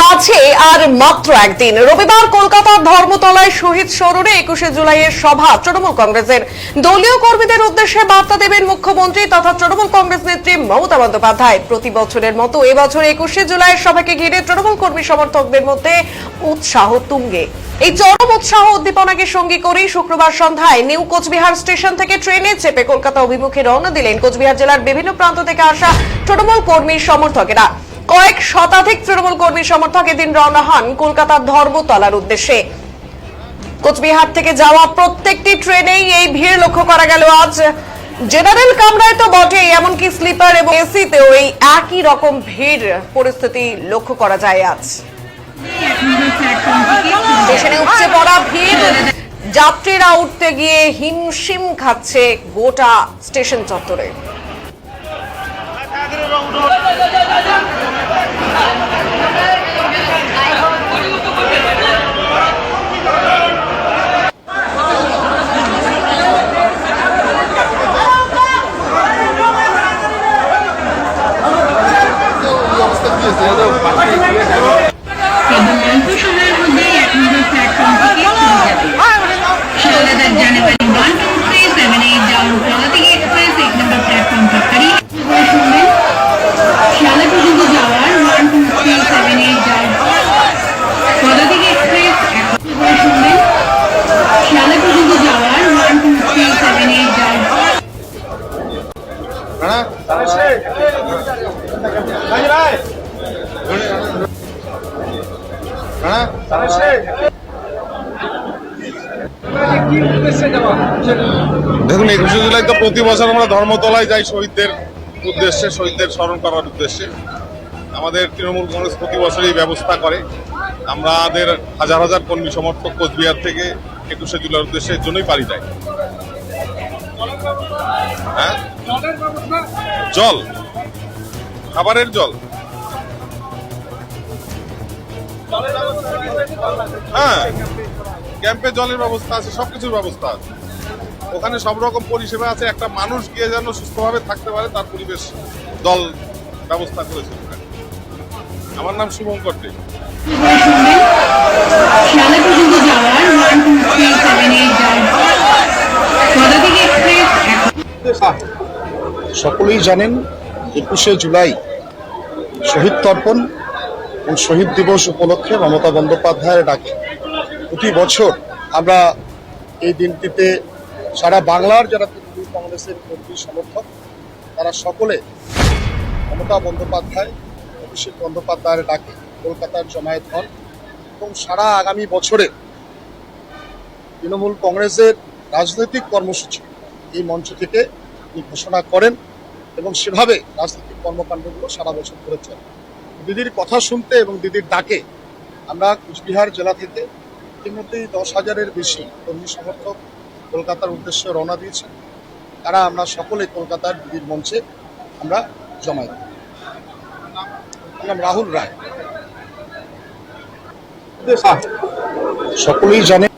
মাঝে আর মাত্র একদিন রবিবার কলকাতার ধর্মতলায় শহীদ স্মরণে 21শে জুলাইয়ের সভা। তৃণমূল কংগ্রেসের দলীয় কর্মীদের উদ্দেশ্যে বার্তা দেবেন মুখ্যমন্ত্রী তথা তৃণমূল কংগ্রেস নেত্রী মমতা বন্দ্যোপাধ্যায়। প্রতি বছরের মতো এবছর 21শে জুলাইয়ের সভাকে ঘিরে তৃণমূল কর্মী সমর্থকদের মধ্যে উৎসাহ তুঙ্গে। এই চরম উৎসাহ উদ্দীপনাকে সঙ্গী করেই শুক্রবার সন্ধ্যায় নিউ কোচবিহার স্টেশন থেকে ট্রেনে চেপে কলকাতা অভিমুখে রওনা দিলেন কোচবিহার জেলার বিভিন্ন প্রান্ত থেকে আসা তৃণমূল কর্মী সমর্থকেরা। কয়েক শতাধিক তৃণমূল কর্মী সমর্থক এদিন রওনা হন কলকাতার ধর্মতলার উদ্দেশ্যে। কোচবিহার থেকে যাওয়া প্রত্যেকটি ট্রেনেই এই ভিড় লক্ষ্য করা গেল। আজ জেনারেল কামরায় তো বটেই, এমনকি স্লিপার এবং এসিতেও এই একই রকম ভিড় পরিস্থিতি লক্ষ্য করা যায়। আজ স্টেশনে উপচে পড়া ভিড়, যাত্রীরা উঠতে গিয়ে হিমশিম খাচ্ছে গোটা স্টেশন চত্বরে। দেখুন, 21শে জুলাই তো প্রতি বছর আমরা ধর্মতলায় যাই শহীদদের উদ্দেশ্যে, শহীদদের স্মরণ করার উদ্দেশ্যে। আমাদের তৃণমূল কংগ্রেস প্রতি বছরই ব্যবস্থা করে। আমাদের হাজার হাজার কর্মী সমর্থক কোচবিহার থেকে 21শে জুলাইয়ের উদ্দেশ্যে এর জন্যই পারি যায়। হ্যাঁ, জল, খাবারের জল, হ্যাঁ, ক্যাম্পে জলের ব্যবস্থা আছে, সবকিছুর ব্যবস্থা আছে। ওখানে সব রকম পরিষেবা আছে। একটা মানুষ গিয়ে যেন সুস্থভাবে থাকতে পারে তার পরিবেশ দল ব্যবস্থা করেছে। আমার নাম শুভঙ্কর দে। সকলেই জানেন 21শে জুলাই শহীদ তর্পণ ও শহীদ দিবস উপলক্ষে মমতা বন্দ্যোপাধ্যায়ের ডাকে প্রতি বছর আমরা এই দিনটিতে সারা বাংলার যারা তৃণমূল কংগ্রেসের কর্মী সমর্থক তারা সকলে মমতা বন্দ্যোপাধ্যায়, অভিষেক বন্দ্যোপাধ্যায়ের ডাকে কলকাতার জমায়েত হন এবং সারা আগামী বছরে তৃণমূল কংগ্রেসের রাজনৈতিক কর্মসূচি এই মঞ্চ থেকে ঘোষণা করেন এবং সেভাবে রাজনৈতিক কর্মকাণ্ডগুলো সারা বছর করে চলে। দিদির কথা শুনতে এবং দিদির ডাকে আমরা কোচবিহার জেলা থেকে ইতিমধ্যেই 10,000-এর বেশি কর্মী সমর্থক কলকাতার উদ্দেশ্যে রওনা দিয়েছেন। তারা আমরা সকলে কলকাতার দিদির মঞ্চে আমরা জমায়েত। নাম রাহুল রায়। সকলেই জানেন